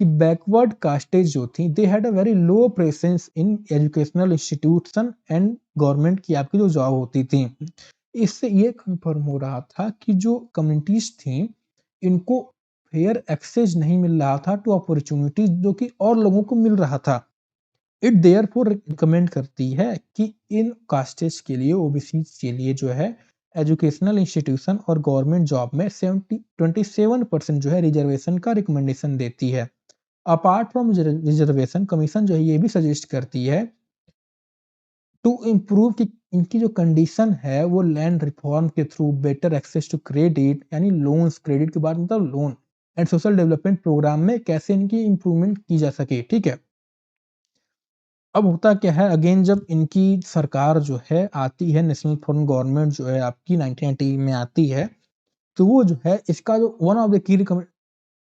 कि बैकवर्ड कास्टेज जो थी, they had a very low presence in educational institution and government की आपकी जो जॉब होती थी। इससे ये कंफर्म हो रहा था कि जो कम्युनिटीज थी, इनको फेयर एक्सेस नहीं मिल रहा था टू अपॉर्चुनिटीज जो कि और लोगों को मिल रहा था। इट देयरफॉर रिकमेंड करती है कि इन कास्टेज के लिए, ओबीसी के लिए जो है, एजुकेशनल इंस्टीट्यूशन और गवर्नमेंट जॉब में 27% जो है रिजर्वेशन का रिकमेंडेशन देती है। अपार्ट फ्रॉम रिजर्वेशन, कमीशन जो है ये भी सजेस्ट करती है टू इम्प्रूव कि इनकी जो कंडीशन है वो लैंड रिफॉर्म के through better access to credit, यानी लोन्स, क्रेडिट के बाद मतलब loan, and social development programme में कैसे इनकी इम्प्रूवमेंट की जा सके, ठीक है। अब होता क्या है, अगेन जब इनकी सरकार जो है आती है, नेशनल फ्रंट गवर्नमेंट जो है आपकी 1990 में आती है, तो वो जो है इसका जो one of the key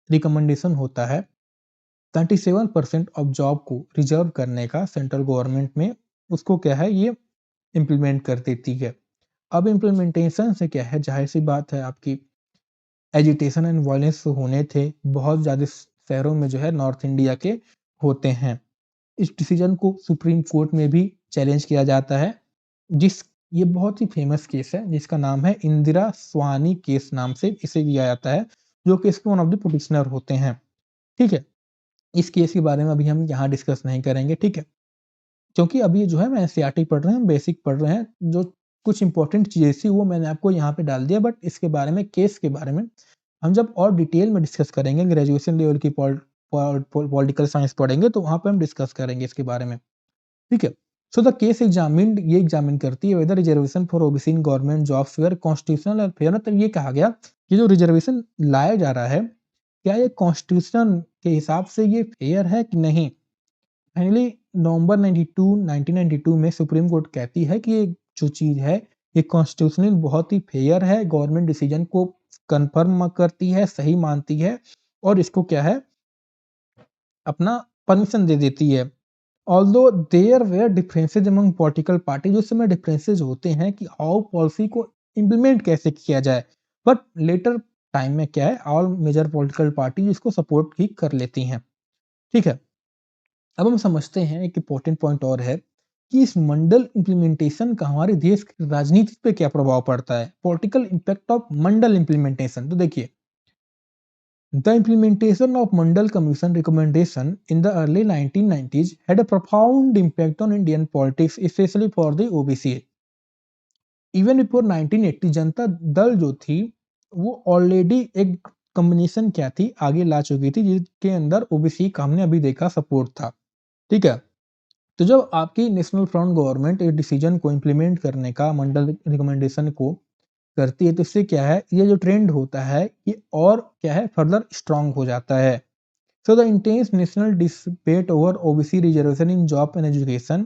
recommendation होता है 37% ऑफ जॉब को रिजर्व करने का सेंट्रल गवर्नमेंट में, उसको क्या है ये इम्प्लीमेंट कर देती है। अब इम्प्लीमेंटेशन से क्या है, जाहिर सी बात है आपकी एजिटेशन एंड वायलेंस होने थे, बहुत ज़्यादा शहरों में जो है नॉर्थ इंडिया के होते हैं। इस डिसीजन को सुप्रीम कोर्ट में भी चैलेंज किया जाता है, जिस ये बहुत ही फेमस केस है जिसका नाम है इंदिरा स्वानी केस, नाम से इसे दिया जाता है, जो कि इसके वन ऑफ द पिटिशनर होते हैं, ठीक है। इस केस के बारे में अभी हम यहाँ डिस्कस नहीं करेंगे, ठीक है, क्योंकि अभी जो है मैं एनसीईआरटी पढ़ रहे हैं, बेसिक पढ़ रहे हैं, जो कुछ इंपॉर्टेंट चीज़ें थी वो मैंने आपको यहाँ पे डाल दिया, बट इसके बारे में, केस के बारे में हम जब और डिटेल में डिस्कस करेंगे, ग्रेजुएशन लेवल की पॉलिटिकल साइंस पढ़ेंगे तो वहाँ पे हम डिस्कस करेंगे इसके बारे में, ठीक है। सो द केस एग्जामिन्ड, ये एग्जामिन करती है whether reservation for OBC in government jobs were constitutional और फेयर। मतलब ये कहा गया कि जो रिजर्वेशन लाया जा रहा है, क्या ये कॉन्स्टिट्यूशन के हिसाब से ये फेयर है कि नहीं। फाइनली नवंबर 1992 में सुप्रीम कोर्ट कहती है कि ये जो चीज़ है ये कॉन्स्टिट्यूशनल बहुत ही फेयर है, गवर्नमेंट डिसीजन को कंफर्म करती है, सही मानती है, और इसको क्या है अपना परमिशन दे देती है। Although there were differences among political party, जो समय डिफरेंसेज होते हैं कि हाउ पॉलिसी को इम्प्लीमेंट कैसे किया जाए, बट लेटर टाइम में क्या है, ऑल मेजर पॉलिटिकल पार्टी इसको सपोर्ट ही कर लेती हैं, ठीक है। अब हम समझते हैं एक इंपॉर्टेंट पॉइंट और है कि इस मंडल इम्प्लीमेंटेशन का हमारे देश की राजनीति पे क्या प्रभाव पड़ता है, political impact of Mandal implementation. तो देखिए, the implementation of Mandal Commission recommendation in the early 1990s had a profound impact on Indian politics, especially for the OBC. Even before 1980, Janata Dal जो थी वो ऑलरेडी एक कम्बिनेशन क्या थी आगे ला चुकी थी, जिसके अंदर ओबीसी का हमने अभी देखा सपोर्ट था, ठीक है। तो जब आपकी नेशनल फ्रंट गवर्नमेंट इस डिसीजन को इम्प्लीमेंट करने का, मंडल रिकमेंडेशन को करती है, तो इससे क्या है, ये जो ट्रेंड होता है ये और क्या है फर्दर स्ट्रांग हो जाता है। So the intense national debate over OBC reservation in job and education,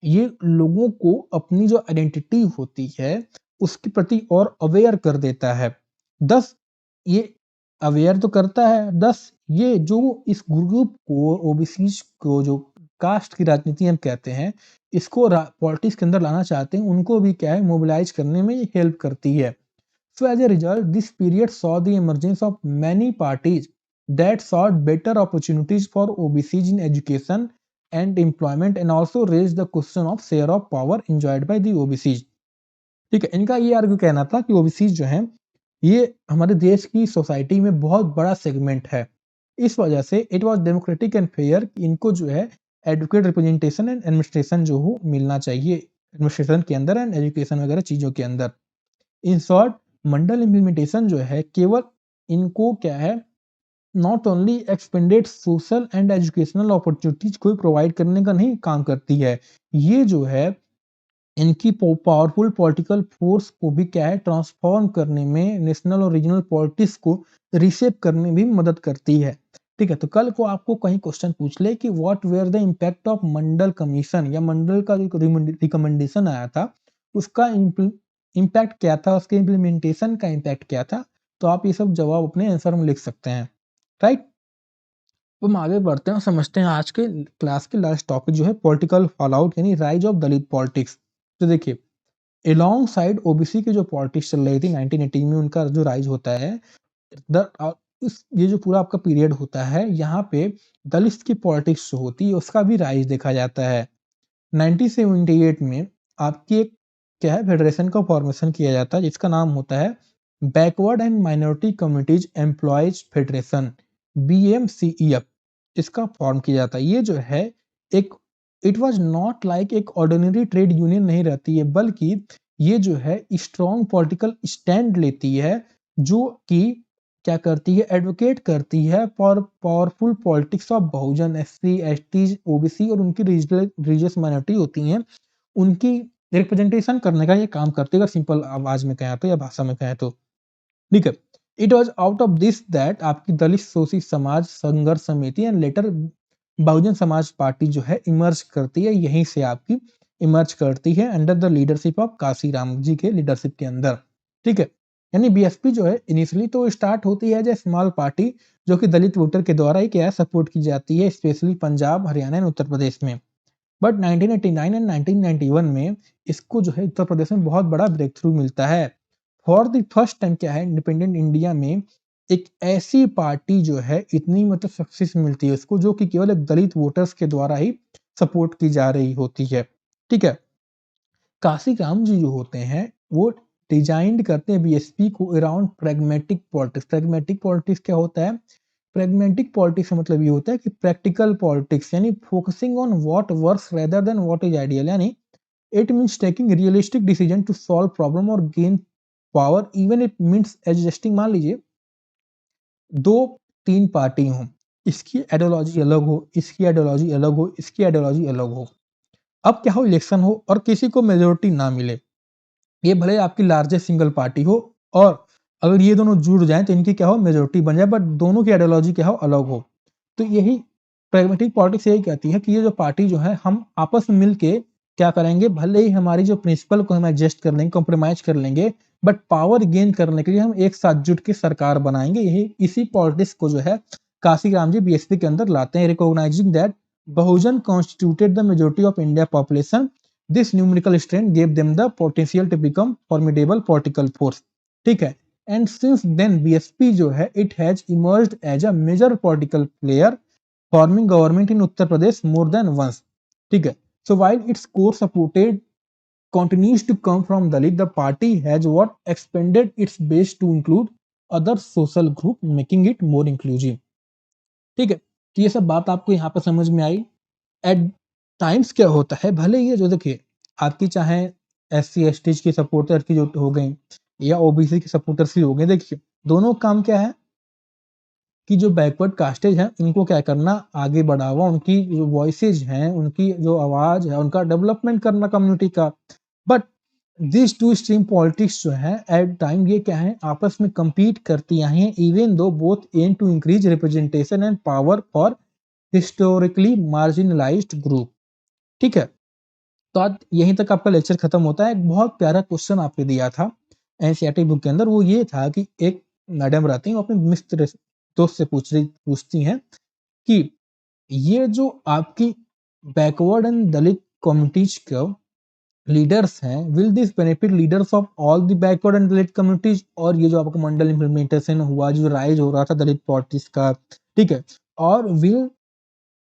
ये लोगों को अपनी जो आइडेंटिटी होती है उसके प्रति और अवेयर कर देता है। दस ये अवेयर तो करता है, दस ये जो इस ग्रुप को, ओबीसी को, जो कास्ट की राजनीति हम कहते हैं, इसको पॉलिटिक्स के अंदर लाना चाहते हैं, उनको भी क्या है मोबिलाइज करने में ये हेल्प करती है। So as a result, this period saw the emergence of many parties that sought better opportunities for OBCs in education and employment, and also raised the question of share of power enjoyed by the OBCs. ठीक है, इनका ये आर्ग्यू कहना था कि ओबीसी जो हैं ये हमारे देश की सोसाइटी में बहुत बड़ा सेगमेंट है। इस वजह से it was democratic and fair, इनको जो है एडुकेट रिप्रेजेंटेशन एंड एडमिनिस्ट्रेशन जो हो मिलना चाहिए, एडमिनिस्ट्रेशन के अंदर एंड एजुकेशन वगैरह चीज़ों के अंदर। इन शॉर्ट, मंडल इम्प्लीमेंटेशन जो है केवल इनको क्या है, not only expanded social and educational opportunities को प्रोवाइड करने का नहीं काम करती है, ये जो है इनकी पावरफुल पॉलिटिकल फोर्स को भी क्या है ट्रांसफॉर्म करने में, नेशनल और रीजनल पॉलिटिक्स को रिशेप करने में भी मदद करती है, ठीक है। तो कल को आपको कहीं क्वेश्चन पूछ ले कि what were the impact of Mandal commission, या मंडल का जो रिकमेंडेशन आया था उसका इम्पैक्ट क्या था, उसके इम्प्लीमेंटेशन का इम्पैक्ट क्या था, तो आप ये सब जवाब अपने आंसर में लिख सकते हैं, राइट। तो हम आगे बढ़ते हैं और समझते हैं आज के क्लास के लास्ट टॉपिक जो है पॉलिटिकल फॉलआउट यानी राइज ऑफ दलित पॉलिटिक्स। तो देखिए, अलोंग साइड ओबीसी की जो पॉलिटिक्स चल रही थी 1918 में, उनका जो राइज होता है, ये जो पूरा आपका पीरियड होता है, यहाँ पे दलित की पॉलिटिक्स जो होती है उसका भी राइज देखा जाता है। 1978 में आपकी एक क्या है फेडरेशन का फॉर्मेशन किया जाता है जिसका नाम होता है backward and minority communities employees federation, BMCEF। इसका फॉर्म किया जाता है। ये जो है एक इट वाज नॉट लाइक एक ऑर्डिनरी ट्रेड यूनियन नहीं रहती है, बल्कि ये जो है स्ट्रॉन्ग पॉलिटिकल स्टैंड लेती है, जो कि क्या करती है, एडवोकेट करती है for powerful politics of Bahujan, SC ST OBC और उनकी रिलीजियस माइनॉरिटी होती हैं, उनकी रिप्रेजेंटेशन करने का ये काम करती है, अगर सिंपल आवाज में कहें तो या भाषा में कहें तो, ठीक है। It was out of this that आपकी दलित शोषित समाज संघर्ष समिति and later Bahujan Samaj party जो है इमर्ज करती है, यहीं से आपकी इमर्ज करती है under the leadership of Kanshiram ji के लीडरशिप के अंदर, ठीक है। यानी बीएसपी जो है इनिशियली तो स्टार्ट होती है एज ए स्मॉल पार्टी, जो कि दलित वोटर के द्वारा ही क्या है सपोर्ट की जाती है, स्पेशली पंजाब, हरियाणा एंड उत्तर प्रदेश में। बट 1989 एंड 1991 में इसको जो है उत्तर प्रदेश में बहुत बड़ा ब्रेक थ्रू मिलता है। फॉर द फर्स्ट टाइम क्या है इंडिपेंडेंट इंडिया में एक ऐसी पार्टी जो है इतनी मतलब सक्सेस मिलती है उसको, जो कि केवल एक दलित वोटर्स के द्वारा ही सपोर्ट की जा रही होती है, ठीक है। काशीराम जी जो होते हैं वो डिजाइन करते हैं बीएसपी को around pragmatic politics. Pragmatic politics क्या होता है? प्रैग्मेटिक पॉलिटिक्स का मतलब ये होता है कि प्रैक्टिकल पॉलिटिक्स, यानी focusing on what works rather than what is ideal, यानी it means taking realistic decision to solve problem और gain power, even it means adjusting. मान लीजिए 2-3 पार्टी हों, इसकी आइडियोलॉजी अलग हो, इसकी आइडियोलॉजी अलग हो, इसकी आइडियोलॉजी अलग हो। अब क्या हो, इलेक्शन हो और किसी को मेजोरिटी ना मिले, ये भले आपकी लार्जेस्ट सिंगल पार्टी हो, और अगर ये दोनों जुड़ जाएं तो इनकी क्या हो, मेजोरिटी बन जाए, बट दोनों की आइडियोलॉजी क्या हो, अलग हो। तो यही प्रैग्मेटिक पॉलिटिक्स यही कहती है कि ये जो पार्टी जो है हम आपस में मिलके क्या करेंगे, भले ही हमारी जो प्रिंसिपल को हम एडजस्ट कर लेंगे, कॉम्प्रोमाइज कर लेंगे, बट पावर गेन करने के लिए हम एक साथ जुट के सरकार बनाएंगे। यही इसी पॉलिटिक्स को जो है काशीराम जी बीएसपी के अंदर लाते हैं, recognising that Bahujan constituted the majority of India population, this numerical strength gave them the potential to become formidable political force, ठीक है। एंड सिंस देन बीएसपी जो है it has emerged as a major political player forming government in Uttar Pradesh more than once, ठीक है। So while its core supported continues to come from Dalit, the party has what expanded its base to include other social group, making it more inclusive, ठीक है। तो ये सब बात आपको यहाँ पर समझ में आई। एट टाइम्स क्या होता है, भले ये जो देखिए आपकी चाहे SC ST की सपोर्टर की जो हो गई या OBC की सपोर्टर्स की हो गई, देखिए दोनों काम क्या है कि जो बैकवर्ड कास्टेज हैं उनको क्या करना, आगे बढ़ावा, उनकी जो वॉइसेज हैं, उनकी जो आवाज है, उनका डेवलपमेंट करना कम्युनिटी का। But this two stream politics जो है एट टाइम ये क्या है, आपस में compete करती आई हैं, even though both aim to increase representation and power for historically marginalised group, ठीक है। तो आज यहीं तक आपका लेक्चर खत्म होता है। एक बहुत प्यारा क्वेश्चन आपने दिया था एनसीईआरटी बुक के अंदर, वो ये था कि एक मैडम रहती हैं, वो अपने मित्र दोस्त से पूछती हैं कि ये जो आपकी बैकवर्ड एंड दलित कम्युनिटीज का लीडर्स हैं, will this benefit leaders of all the backward and Dalit communities, और ये जो आपका मंडल इम्प्लीमेंटेशन हुआ, जो राइज हो रहा था दलित पॉलिटिक्स का, ठीक है, और will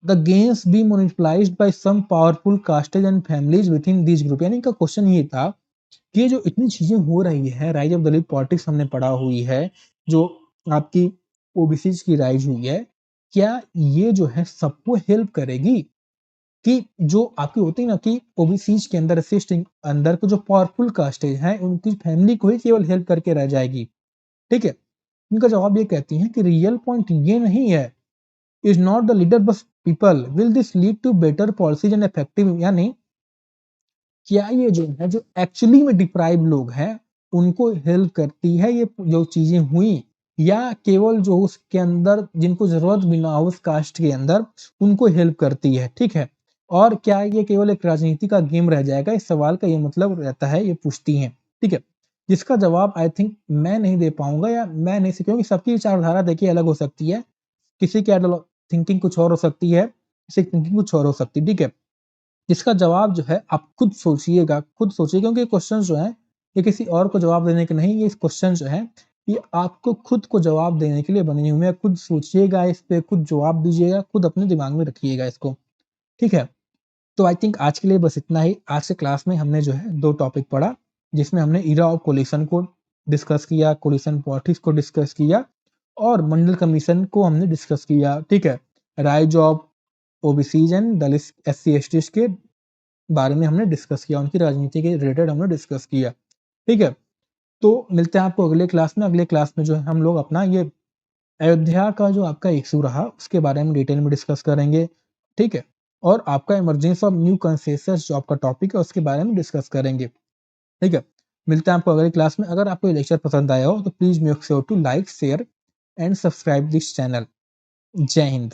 the gains be monopolized by some powerful castes and families within these group। यानी इनका क्वेश्चन ये था कि ये जो इतनी चीजें हो रही है, राइज ऑफ दलित पॉलिटिक्स हमने पढ़ा हुई है, जो आपकी ओबीसी की राइज हुई है, क्या ये जो है सबको हेल्प करेगी, कि जो आपकी होती है ना कि ओबीसी के अंदर अंदर के जो पावरफुल कास्टेज हैं उनकी फैमिली को ही केवल हेल्प करके रह जाएगी, ठीक है। इनका जवाब ये कहती है कि रियल पॉइंट ये नहीं है, is not the leader but people, will this lead to better policies and effective, यानी क्या ये जो है जो एक्चुअली में डिप्राइव लोग हैं उनको हेल्प करती है ये जो चीजें हुई, या केवल जो उसके अंदर जिनको जरूरत भी ना हो उस कास्ट के अंदर उनको हेल्प करती है, ठीक है। और क्या ये केवल एक राजनीति का गेम रह जाएगा, इस सवाल का ये मतलब रहता है, ये पूछती हैं, ठीक है। जिसका जवाब आई थिंक मैं नहीं दे पाऊँगा या मैं नहीं सी क्योंकि सबकी विचारधारा देखिए अलग हो सकती है। किसी की थिंकिंग कुछ और हो सकती है, किसी की थिंकिंग कुछ और हो सकती है, ठीक है? इसका जवाब जो है आप खुद सोचिएगा, खुद सोचिए क्योंकि क्वेश्चन जो हैं, ये किसी और को जवाब देने के नहीं, ये क्वेश्चन जो हैं, ये आपको खुद को जवाब देने के लिए बने हुए हैं। खुद सोचिएगा इस पे, खुद जवाब दीजिएगा, खुद अपने दिमाग में रखिएगा इसको, ठीक है? तो आई थिंक आज के लिए बस इतना ही। आज के क्लास में हमने जो है 2 टॉपिक पढ़ा, जिसमें हमने एरा ऑफ कोलिशन को डिस्कस किया, कोलिशन पॉलिटिक्स को डिस्कस किया और मंडल कमीशन को हमने डिस्कस किया, ठीक है? राइज़ ऑफ ओबीसीज एंड दलित एससी-एसटीज़ के बारे में हमने डिस्कस किया, उनकी राजनीति के रिलेटेड हमने डिस्कस किया, ठीक है? तो मिलते हैं आपको अगले क्लास में। अगले क्लास में जो है हम लोग अपना ये अयोध्या का जो आपका इश्यू रहा, उसके बारे में डिटेल में डिस्कस करेंगे, ठीक है? और आपका इमर्जेंस ऑफ न्यू कंसेंसस जो आपका टॉपिक है, उसके बारे में डिस्कस करेंगे, ठीक है? मिलते हैं आपको अगली क्लास में। अगर आपको ये लेक्चर पसंद आया हो, तो please make sure to like, share and subscribe this channel. जय हिंद।